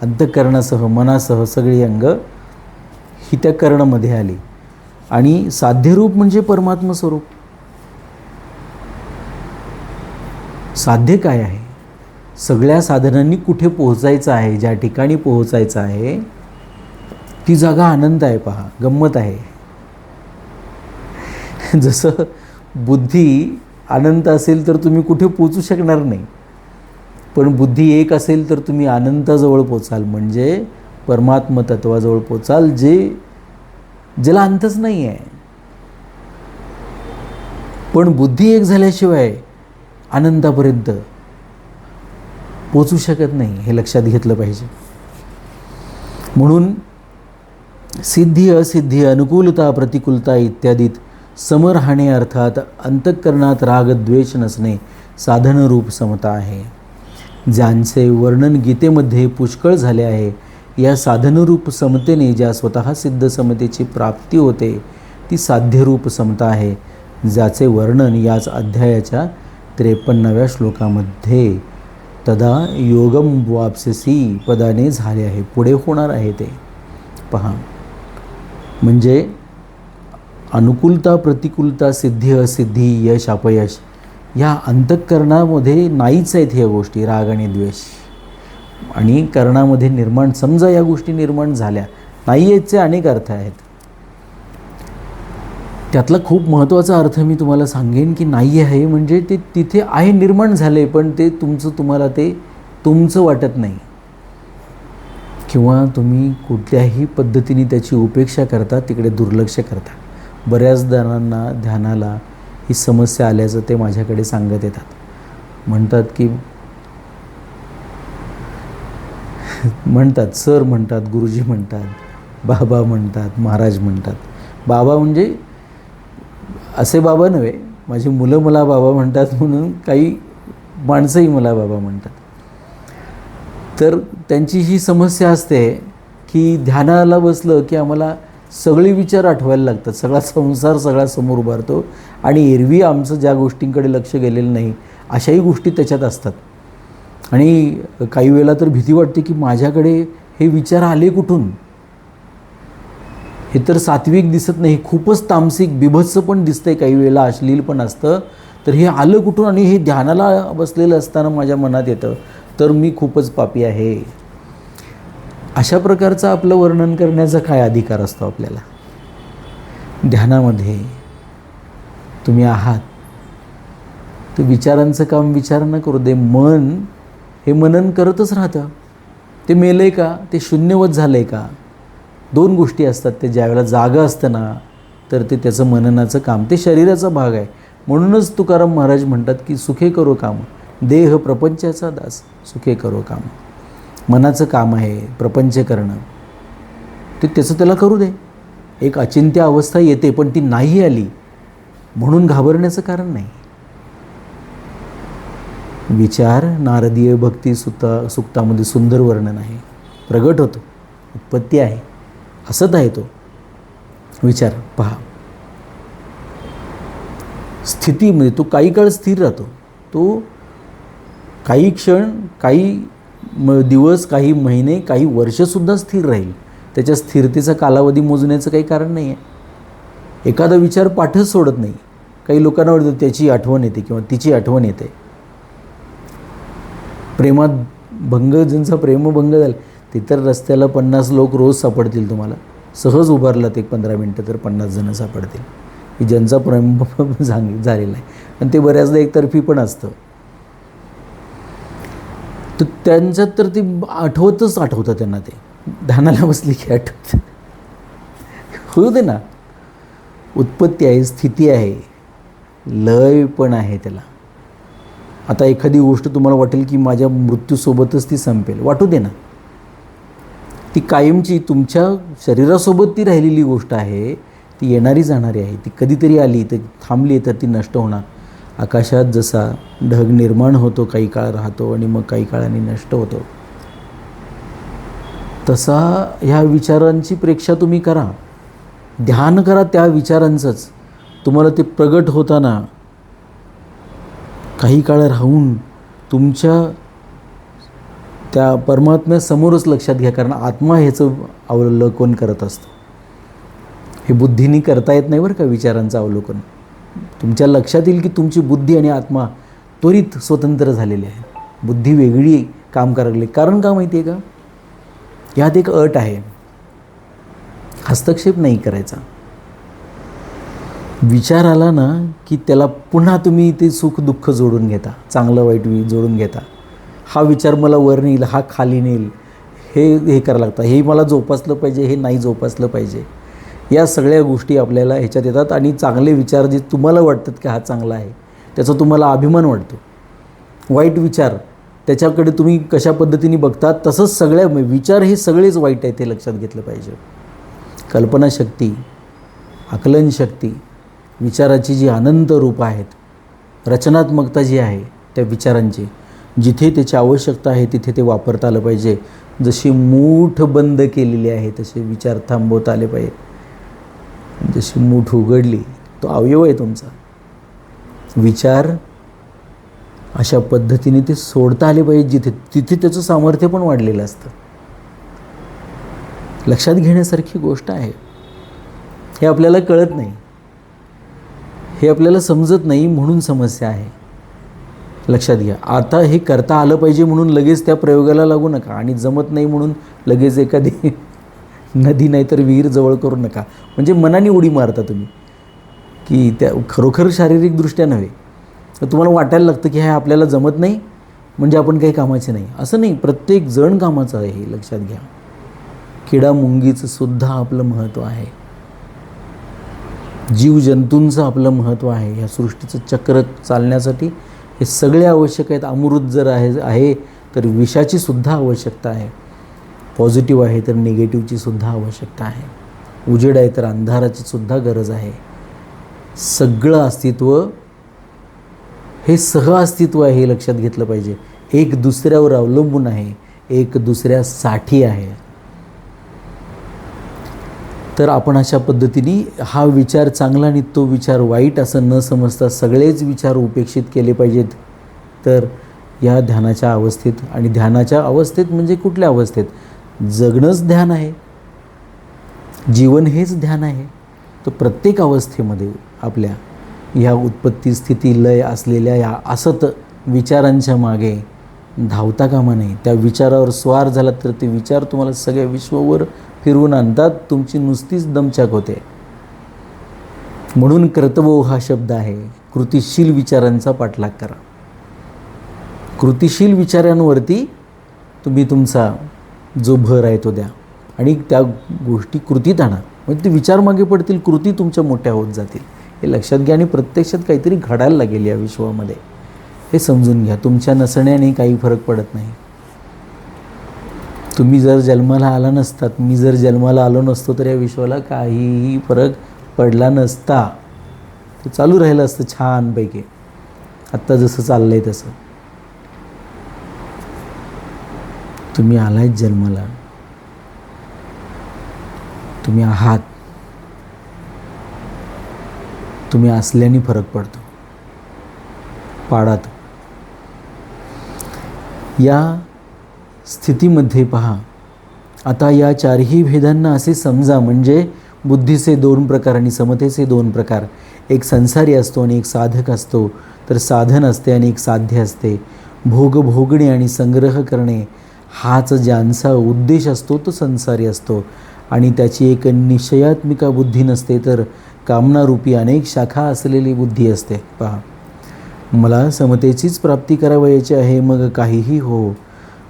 अंतःकरणासह मनासह सगळी अंग ही त्या कर्णमध्ये आली. आणि साध्यरूप म्हणजे परमात्म स्वरूप. साध्य काय आहे? सगळ्या साधनांनी कुठे पोहोचायचं आहे, ज्या ठिकाणी पोहोचायचं आहे ती जागा अनंत आहे. पहा, गंमत आहे. जसं बुद्धी अनंत असेल तर तुम्ही कुठे पोचू शकणार नाही, पण बुद्धी एक असेल तर तुम्ही अनंताजवळ पोचाल, म्हणजे परमात्म तत्वाजवळ पोचाल, ज्याला अंतच नाही आहे. पण बुद्धी एक झाल्याशिवाय अनंतापर्यंत पोचू शकत नाही, हे लक्षात घेतलं पाहिजे. म्हणून सिद्धी असिद्धी अनुकूलता प्रतिकूलता इत्यादीत सम राहणे अर्थात अंतःकरणात राग द्वेष नसणे साधनरूप समता आहे. ज्यांचे वर्णन गीतेमध्ये पुष्कळ झाले आहे, या साधनरूप समतेने ज्या स्वतः सिद्ध समतेची प्राप्ती होते ती साध्यरूप समता आहे, ज्याचे वर्णन याच अध्यायाच्या 53व्या श्लोकामध्ये तदा योगम वाप्स्यसि पदाने झाले आहे. पुढे होणार आहे ते पहा. म्हणजे अनुकूलता प्रतिकूलता सिद्धी असिद्धी यश अपयश ह्या अंतःकरणामध्ये नाहीच आहेत ह्या गोष्टी, राग आणि द्वेष. आणि कर्णामध्ये निर्माण, समजा या गोष्टी निर्माण झाल्या नाही आहेतचे अनेक अर्थ आहेत. त्यातला खूप महत्त्वाचा अर्थ मी तुम्हाला सांगेन की नाही आहे म्हणजे ते तिथे आहे, निर्माण झाले, पण ते तुम्हाला ते तुमचं वाटत नाही, किंवा तुम्ही कुठल्याही पद्धतीने त्याची उपेक्षा करता, तिकडे दुर्लक्ष करता. बऱ्याच जणांना ध्यानाला ही समस्या आल्याचं ते माझ्याकडे सांगत येतात. म्हणतात सर म्हणतात, गुरुजी म्हणतात, बाबा म्हणतात, महाराज म्हणतात. बाबा म्हणजे असे बाबा नव्हे, माझी मुलं मला बाबा म्हणतात, म्हणून काही माणसंही मला बाबा म्हणतात. तर त्यांची ही समस्या असते की ध्यानाला बसलं की आम्हाला सगळे विचार आठवायला लागतात, सगळा संसार सगळा समोर उभारतो, आणि एरवी आमचं ज्या गोष्टींकडे लक्ष गेलेलं नाही अशाही गोष्टी त्याच्यात असतात. आणि काही वेळेला तर भीती वाटते की माझ्याकडे हे विचार आले कुठून, हे तर सात्विक दिसत नाही, खूपच तामसिक बिभत्स पण दिसतंय, काही वेळेला अश्लील पण असतं, तर हे आलं कुठून, आणि हे ध्यानाला बसलेलं असताना माझ्या मनात येतं, तर मी खूपच पापी आहे. अशा प्रकारचं आपलं वर्णन करण्याचा काय अधिकार असतो आपल्याला? ध्यानामध्ये तुम्ही आहात तर विचारांचं काम विचार न करू दे. मन हे मनन करतच राहतं. ते मेलं आहे का, ते शून्यवत झालं आहे का, दोन गोष्टी असतात. ते ज्यावेळेला जागं असतं ना तर ते त्याचं मननाचं काम, ते शरीराचा भाग आहे. म्हणूनच तुकाराम महाराज म्हणतात की सुखे करो काम, देह प्रपंचाचा दास, सुखे करो काम. मनाचं काम आहे प्रपंच करणं, ते त्याचं त्याला करू दे. एक अचिंत्य अवस्था येते, पण ती नाही आली म्हणून घाबरण्याचं कारण नाही. विचार नारदीय भक्ती सुक्तामध्ये सुंदर वर्णन आहे, प्रगट होतो, उत्पत्ती आहे, असत आहे तो विचार. पहा, स्थितीमध्ये तो काही काळ स्थिर राहतो, तो काही क्षण, काही दिवस, काही महिने, काही वर्षसुद्धा स्थिर राहील. त्याच्या स्थिरतेचा कालावधी मोजण्याचं काही कारण नाही आहे. एखादा विचार पाठच सोडत नाही. काही लोकांना वाटतं त्याची आठवण येते किंवा तिची आठवण येते. प्रेमात भंग, ज्यांचा प्रेमभंग झाला ते तर रस्त्याला 50 लोक रोज सापडतील तुम्हाला. सहज उभारलात एक 15 मिनटं तर 50 जण सापडतील की ज्यांचा प्रेम झालेला आहे, आणि ते बऱ्याचदा एकतर्फी पण असतं. तर त्यांच्यात तर ते आठवतं त्यांना, ते ध्यानाला बसली की आठवतं. होऊ दे ना. उत्पत्ती आहे, स्थिती आहे, लय पण आहे त्याला. आता एखादी गोष्ट तुम्हाला वाटेल की माझ्या मृत्यूसोबतच ती संपेल, वाटू दे ना. ती कायमची तुमच्या शरीरासोबत ती राहिलेली गोष्ट आहे, ती येणारी जाणारी आहे. ती कधीतरी आली तर थांबली तर ती नष्ट होणार. आकाशात जसा ढग निर्माण होतो, काही काळ राहतो आणि मग काही काळाने नष्ट होतो, तसा ह्या विचारांची प्रेक्षा तुम्ही करा, ध्यान करा त्या विचारांचंच. तुम्हाला ते प्रगट होताना काही काळ राहून तुमच्या त्या परमात्म्यासमोरच लक्षात घ्या, कारण आत्मा ह्याचं अवलोकन करत असतो. हे बुद्धीने करता येत नाही बरं का विचारांचं अवलोकन. तुमच्या लक्षात येईल की तुमची बुद्धी आणि आत्मा त्वरित स्वतंत्र झालेले आहेत. बुद्धी वेगळी काम करायला लागली. कारण का माहिती आहे का? यात एक अट आहे, हस्तक्षेप नाही करायचा. विचार आला ना की त्याला पुन्हा तुम्ही ते सुख दुःख जोडून घेता, चांगलं वाईट जोडून घेता. हा विचार मला वर नेईल, हा खाली नेईल, हे करायला लागतं. हे मला जोपासलं पाहिजे, हे नाही जोपासलं पाहिजे. या सगळ्या गोष्टी आपल्याला ह्याच्यात येतात. आणि चांगले विचार जे तुम्हाला वाटतात की हा चांगला आहे त्याचा तुम्हाला अभिमान वाटतो. वाईट विचार त्याच्याकडे तुम्ही कशा पद्धतीने बघतात तसंच सगळ्या विचार हे सगळेच वाईट आहेत हे लक्षात घेतलं पाहिजे. कल्पनाशक्ती, आकलनशक्ती, विचाराची जी अनंत रूपं आहेत, रचनात्मकता जी आहे त्या विचारांची, जिथे त्याची आवश्यकता आहे तिथे ते वापरता आलं पाहिजे. जशी मूठ बंद केलेली आहे तसे विचार थांबवता आले पाहिजे. जशी मूठ उघडली, तो अवयव आहे तुमचा, विचार अशा पद्धतीने ते सोडता आले पाहिजे तिथे त्याचं सामर्थ्य पण वाढलेलं असतं. लक्षात घेण्यासारखी गोष्ट आहे. हे आपल्याला कळत नाही, हे आपल्याला समजत नाही म्हणून समस्या आहे. लक्षात घ्या. आता हे करता आलं पाहिजे म्हणून लगेच त्या प्रयोगाला लागू नका. आणि जमत नाही म्हणून लगेच एखादी नदी नाही तर विहीर जवळ करू नका. म्हणजे मनाने उडी मारता तुम्ही की त्या खरोखर शारीरिकदृष्ट्या नव्हे. तर तुम्हाला वाटायला लागतं की हे आपल्याला जमत नाही म्हणजे आपण काही कामाचे नाही. असं नाही, प्रत्येक जण कामाचं आहे हे लक्षात घ्या. किडा मुंगीचं सुद्धा आपलं महत्त्व आहे, जीवजंतूंचं आपलं महत्त्व आहे. ह्या सृष्टीचं चक्र चालण्यासाठी हे सगळे आवश्यक आहेत. अमृत जर आहे तर विषाची सुद्धा आवश्यकता आहे. पॉझिटिव्ह आहे तर निगेटिव्हची सुद्धा आवश्यकता आहे. उजेड आहे तर अंधाराची सुद्धा गरज आहे. सगळं अस्तित्व हे सहअस्तित्व आहे हे लक्षात घेतलं पाहिजे. एक दुसऱ्यावर अवलंबून आहे, एक दुसऱ्यासाठी आहे. तर आपण अशा पद्धतीने हा विचार चांगला आणि तो विचार वाईट असं न समजता सगळेच विचार उपेक्षित केले पाहिजेत. तर या ध्यानाच्या अवस्थेत, आणि ध्यानाच्या अवस्थेत म्हणजे कुठल्या अवस्थेत? जगणंच ध्यान आहे, जीवन हेच ध्यान आहे. तर प्रत्येक अवस्थेमध्ये आपल्या ह्या उत्पत्ती स्थिती लय असलेल्या या असत विचारांच्या मागे धावता कामा नये. त्या विचारावर स्वार झाला तर ते विचार तुम्हाला सगळ्या विश्वावर फिरवून आणतात, तुमची नुसतीच दमछाक होते. म्हणून कर्तव्य हा शब्द आहे. कृतिशील विचारांचा पाठलाग करा. कृतिशील विचारांवरती तुम्ही तुमचा जो भर आहे तो द्या आणि त्या गोष्टी कृतीत आणा. म्हणजे ते विचार मागे पडतील, कृती तुमच्या मोठ्या होत जातील. हे लक्षात घ्या. आणि प्रत्यक्षात काहीतरी घडायला लागेल या विश्वामध्ये हे समजून घ्या. तुमच्या नसण्याने काही फरक पडत नाही. तुम्ही जर जन्माला आला नसतात, मी जर जन्माला आलो नसतो तर या विश्वाला काहीही फरक पडला नसता. ते चालू राहिलं असतं छानपैकी, आत्ता जसं चाललं आहे तसं. तुम्ही आलायच जन्माला, तुम्ही आहात, तुम्ही असल्याने फरक पडतो पाडात. या स्थितीमध्ये पहा, आता या चारही भेदांना असे समजा, म्हणजे बुद्धीचे दोन प्रकार आणि समतेचे दोन प्रकार. एक संसारी असतो आणि एक साधक असतो. तर साधन असते आणि एक साध्य असते. भोग भोगणे आणि संग्रह करणे हाच ज्यांचा उद्देश असतो तो संसारी असतो. आणि त्याची एक निश्चयात्मिका बुद्धी नसते, तर कामनारूपी अनेक शाखा असलेली बुद्धी असते. पहा, मला समतेचीच प्राप्ती करावयाची आहे, मग काहीही हो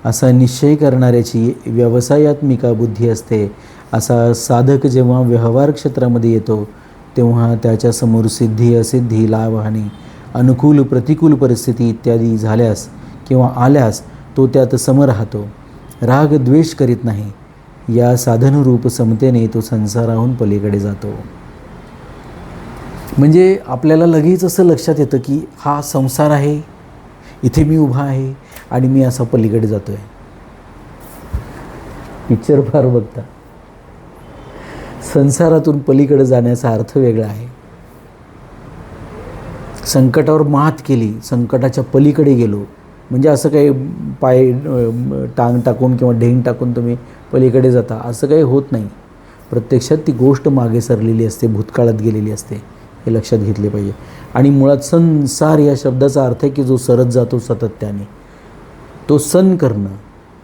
असा निश्चय करणाऱ्याची व्यवसायात्मिका बुद्धी असते. असा साधक जेव्हा व्यवहार क्षेत्रामध्ये येतो तेव्हा त्याच्यासमोर सिद्धी असिद्धी, लाभहानी, अनुकूल प्रतिकूल परिस्थिती इत्यादी झाल्यास किंवा आल्यास तो त्यात सम राहतो, राग द्वेष करीत नाही. या साधनरूप समतेने तो संसाराहून पलीकडे जातो. म्हणजे आपल्याला लगेच असं लक्षात येतं की हा संसार आहे, इथे मी उभा आहे आणि मी असा पलीकडे जातो आहे. पिक्चर फार बघता. संसारातून पलीकडे जाण्याचा अर्थ वेगळा आहे. संकटावर मात केली, संकटाच्या पलीकडे गेलो, म्हणजे असं काही पाय टांग टाकून किंवा ढेंग टाकून तुम्ही पलीकडे जाता असं काही होत नाही. प्रत्यक्षात ती गोष्ट मागे सरलेली असते, भूतकाळात गेलेली असते, हे लक्षात घेतले पाहिजे. आणि मुळात संसार या शब्दाचा अर्थ आहे की जो सरत जातो सातत्याने. तो सन करणं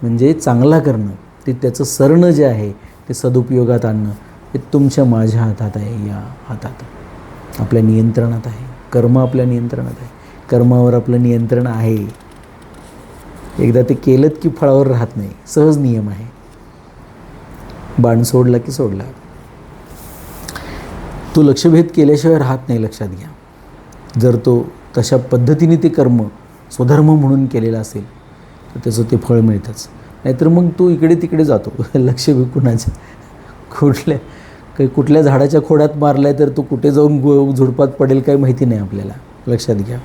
म्हणजे चांगला करणं, ते त्याचं सरणं जे आहे ते सदुपयोगात आणणं, हे तुमच्या माझ्या हातात आहे, या हातात आपल्या नियंत्रणात आहे. कर्म आपल्या नियंत्रणात आहे, कर्मावर आपलं नियंत्रण आहे. एकदा ते केलं की फळावर राहत नाही, सहज नियम आहे. बाण सोडला की सोडला. तो लक्षभेद केल्याशिवाय राहत नाही, लक्षात घ्या. जर तो तशा पद्धतीने ते कर्म स्वधर्म म्हणून केलेला असेल तर त्याचं ते फळ मिळतंच. नाहीतर मग तो इकडे तिकडे जातो. लक्ष विकुणाचं कुठल्या झाडाच्या खोडात मारलाय तर तो कुठे जाऊन झुडपात पडेल काही माहिती नाही आपल्याला, लक्षात घ्या.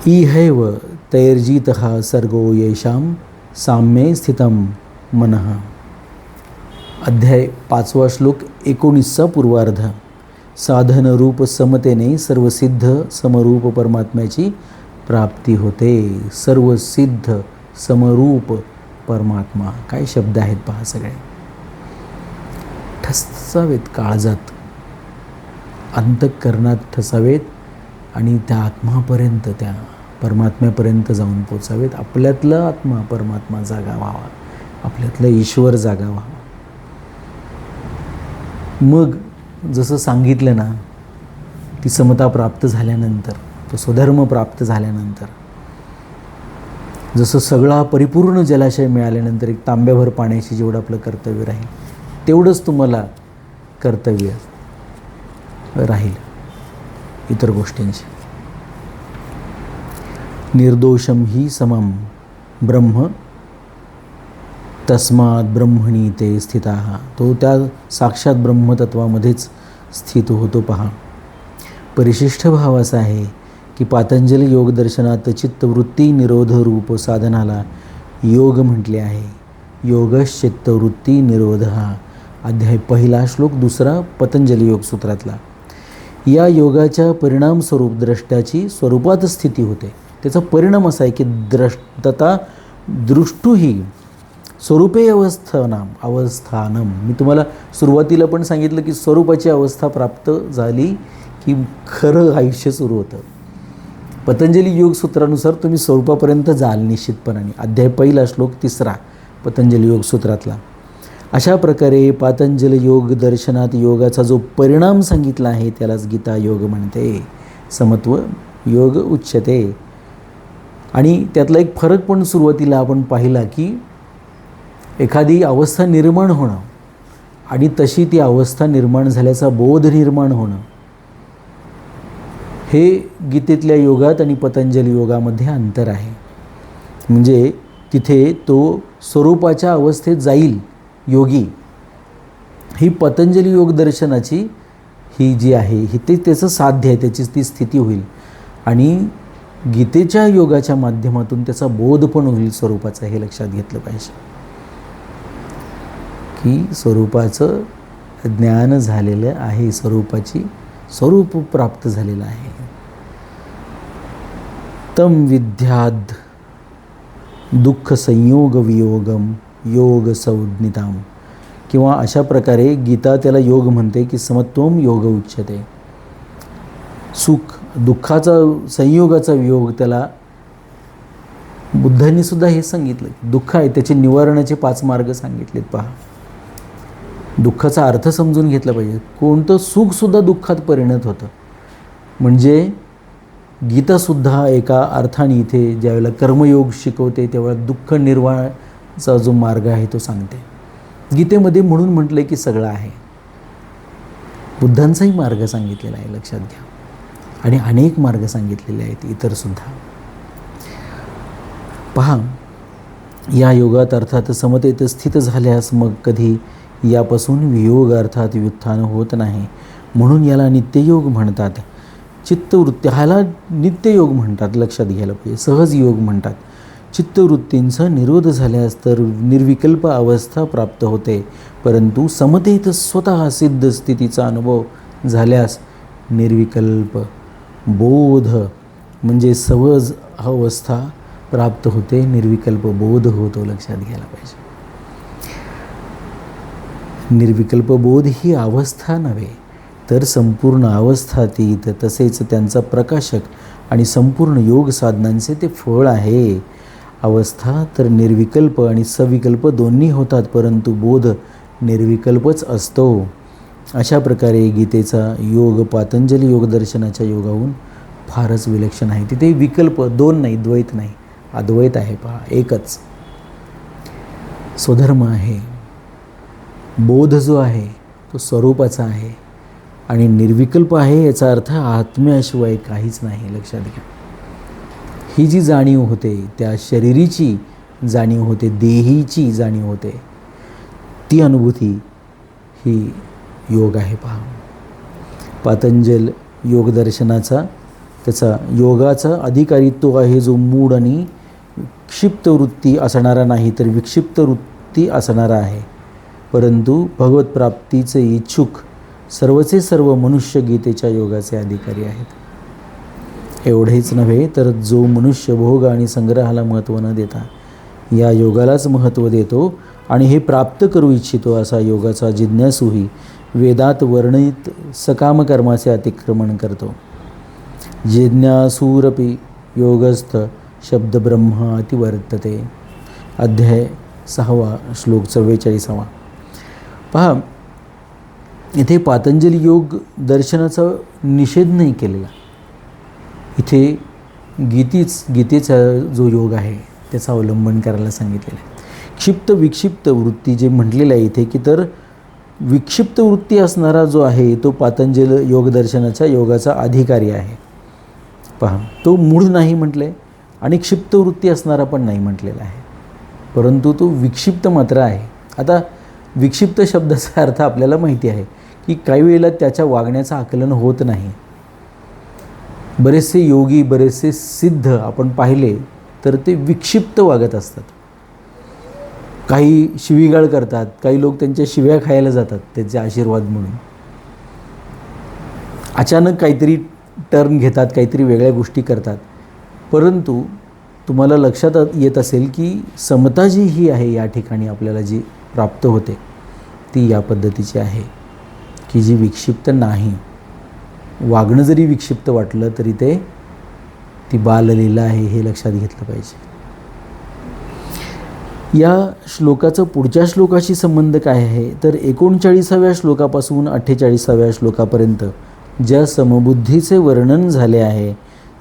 इहैव तैर्जितः सर्गो येषां साम्ये स्थितं मनः. अध्याय 5वा श्लोक 19चा पूर्वार्ध. साधनरूप समतेने सर्वसिद्ध समरूप परमात्म्याची प्राप्ती होते. सर्वसिद्ध समरूप परमात्मा, काय शब्द आहेत पहा, सगळे ठसावेत काळजात, अंतःकरणात ठसावेत आणि त्या आत्मापर्यंत, त्या परमात्म्यापर्यंत जाऊन पोचावेत. आपल्यातला आत्मा परमात्मा जागा व्हावा, आपल्यातला ईश्वर जागा व्हावा. मग जसं सांगितलं ना, ती समता प्राप्त झाल्यानंतर, तो स्वधर्म प्राप्त झाल्यानंतर, जसं सगळा परिपूर्ण जलाशय मिळाल्यानंतर एक तांब्याभर पाण्याची जेवढं आपलं कर्तव्य राहील तेवढंच तुम्हाला कर्तव्य राहील इतर गोष्टींची. निर्दोषम ही समम ब्रह्म तस्मात् ब्रह्मणी ते स्थिताः. तो त्या साक्षात ब्रह्मतत्वामध्येच स्थित होतो पहा. परिशिष्ट भाव असा आहे की पातंजली योगदर्शनात चित्तवृत्ती निरोध रूप साधनाला योग म्हटले आहे. योगश्चित्तवृत्ती निरोध हा अध्याय 1 श्लोक 2 पतंजली योगसूत्रातला. या योगाच्या परिणाम स्वरूप द्रष्ट्याची स्वरूपात स्थिती होते. त्याचा परिणाम असा आहे की दृष्टुही स्वरूपे अवस्थानम. मी तुम्हाला सुरुवातीला पण सांगितलं की स्वरूपाची अवस्था प्राप्त झाली की खरं आयुष्य सुरू होतं. पतंजली योगसूत्रानुसार तुम्ही स्वरूपापर्यंत जाल निश्चितपणाने. अध्याय 1 श्लोक 3 पतंजली योगसूत्रातला. अशा प्रकारे पातंजल योग दर्शनात योगाचा जो परिणाम सांगितला आहे त्यालाच गीता योग म्हणते. समत्व योग उच्यते. आणि त्यातला एक फरक पण सुरुवातीला आपण पाहिला की एखादी अवस्था निर्माण होणं आणि तशी ती अवस्था निर्माण झाल्याचा बोध निर्माण होणं, हे गीतेतल्या योगात आणि पतंजली योगामध्ये अंतर आहे. म्हणजे तिथे तो स्वरूपाच्या अवस्थेत जाईल योगी, ही पतंजली योग दर्शनाची ही जी आहे ही ते त्याचं साध्य आहे, त्याची ती स्थिती होईल. आणि गीतेच्या योगाच्या माध्यमातून त्याचा बोध पण होईल स्वरूपाचा, हे लक्षात घेतलं पाहिजे की स्वरूपाचं ज्ञान झालेलं आहे, स्वरूपाची स्वरूप प्राप्त झालेलं आहे. तम विद्याद दुःख संयोग वियोगम योग संज्ञिताम. किंवा अशा प्रकारे गीता त्याला योग म्हणते की समत्वम योग उच्यते. सुख दुःखाचा संयोगाचा वियोग, त्याला बुद्धांनी सुद्धा हे सांगितलं. दुःख आहे त्याचे निवारणाचे 5 मार्ग सांगितलेत पहा. दुःखाचा अर्थ समजून घेतला पाहिजे. कोणतं सुखसुद्धा दुःखात परिणत होतं. म्हणजे गीतासुद्धा एका अर्थाने इथे ज्यावेळेला कर्मयोग शिकवते त्यावेळेला दुःख निर्वाणाचा जो मार्ग आहे तो सांगते. गीतेमध्ये म्हणून म्हटलं की सगळं आहे. बुद्धांचाही मार्ग सांगितलेला आहे, लक्षात घ्या. आणि अनेक मार्ग सांगितलेले आहेत इतरसुद्धा. पहा, या योगात अर्थात समतेत स्थित झाल्यास मग कधी यापासून वियोग अर्थात व्युत्थान होत नाही. म्हणून याला नित्ययोग म्हणतात. चित्तवृत्ती ह्याला नित्ययोग म्हणतात, लक्षात घ्यायला पाहिजे. सहज योग म्हणतात. चित्तवृत्तींचा निरोध झाल्यास तर निर्विकल्प अवस्था प्राप्त होते. परंतु समतेत स्वतः सिद्ध स्थितीचा अनुभव झाल्यास निर्विकल्प बोध म्हणजे सहज अवस्था प्राप्त होते, निर्विकल्प बोध होतो, लक्षात घ्यायला पाहिजे. निर्विकल्प बोध ही अवस्था नव्हे, तर संपूर्ण अवस्थातीत तसेच त्यांचा प्रकाशक आणि संपूर्ण योग साधनांचे ते फळ आहे. अवस्था तर निर्विकल्प आणि सविकल्प दोन्ही होतात, परंतु बोध निर्विकल्पच असतो. अशा प्रकारे गीतेचा योग पातंजली योगदर्शनाच्या योगाहून फारच विलक्षण आहे. तिथे विकल्प दोन नाही, द्वैत नाही, अद्वैत आहे. पहा, एकच स्वधर्म आहे. बोध जो आहे तो स्वरूपाचा आहे आणि निर्विकल्प आहे, याचा अर्थ आत्म्याशिवाय काहीच नाही. लक्षात घ्या. ही जी जाणीव होते त्या शरीरीची जाणीव होते, देहीची जाणीव होते, ती अनुभूती ही योग आहे. पहा, पातंजल योगदर्शनाचा त्याचा योगाचा अधिकारी तो आहे जो मूढ आणि क्षिप्त वृत्ती असणारा नाही, तर विक्षिप्त वृत्ती असणारा आहे. परंतु भगवत प्राप्तीचे इच्छुक सर्वचे सर्व मनुष्य गीतेच्या योगाचे अधिकारी आहेत. एवढेच नव्हे, तर जो मनुष्य भोग आणि संग्रहाला महत्त्व न देता या योगालाच महत्त्व देतो आणि हे प्राप्त करू इच्छितो, असा योगाचा जिज्ञासूही वेदात वर्णित सकाम कर्माचे अतिक्रमण करतो. जिज्ञासूरपि योगस्थ शब्द ब्रह्म अतिवर्तते. अध्याय 6 श्लोक 44. पहा, इथे पातंजली योग दर्शनाचा निषेध नाही केलेला. इथे गीतेचा जो योग आहे त्याचा अवलंबन करायला सांगितलेलं आहे. क्षिप्त विक्षिप्त वृत्ती जे म्हटलेलं आहे इथे, की तर विक्षिप्त वृत्ती असणारा जो आहे तो पातंजल योगदर्शनाच्या योगाचा अधिकारी आहे. पहा, तो मूढ नाही म्हटलं आहे आणि क्षिप्त वृत्ती असणारा पण नाही म्हटलेला आहे, परंतु तो विक्षिप्त मात्र आहे. आता विक्षिप्त शब्दाचा अर्थ आपल्याला माहिती आहे की काही वेळेला त्याच्या वागण्याचं आकलन होत नाही. बरेचसे योगी, बरेचसे सिद्ध आपण पाहिले तर ते विक्षिप्त वागत असतात. काही शिवीगाळ करतात, काही लोक त्यांच्या शिव्या खायला जातात त्यांचे आशीर्वाद म्हणून. अचानक काहीतरी टर्न घेतात, काहीतरी वेगळ्या गोष्टी करतात. परंतु तुम्हाला लक्षात येत असेल की समता जी ही आहे या ठिकाणी आपल्याला जी प्राप्त होते ती या पद्धतीची आहे की जी विक्षिप्त नाही. वागणं जरी विक्षिप्त वाटलं तरी ती बाललीला आहे, हे लक्षात घेतलं पाहिजे. या श्लोकाचं पुढच्या श्लोकाशी संबंध काय आहे, तर 39व्या श्लोकापासून 48व्या श्लोकापर्यंत ज्या समबुद्धीचे वर्णन झाले आहे,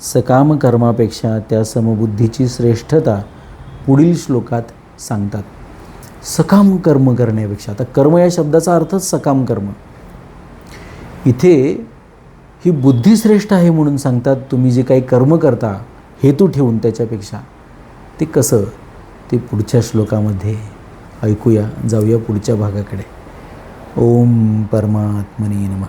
सकाम कर्मापेक्षा त्या समबुद्धीची श्रेष्ठता पुढील श्लोकात सांगतात. सकाम कर्म करण्यापेक्षा, आता कर्म या शब्दाचा अर्थच सकाम कर्म. इथे ही बुद्धी श्रेष्ठ आहे म्हणून सांगतात. तुम्ही जे काही कर्म करता हेतू ठेवून, त्याच्यापेक्षा ते कसं ते पुढच्या श्लोकामध्ये ऐकूया. जाऊया पुढच्या भागाकडे. ओम परमात्मने नमः.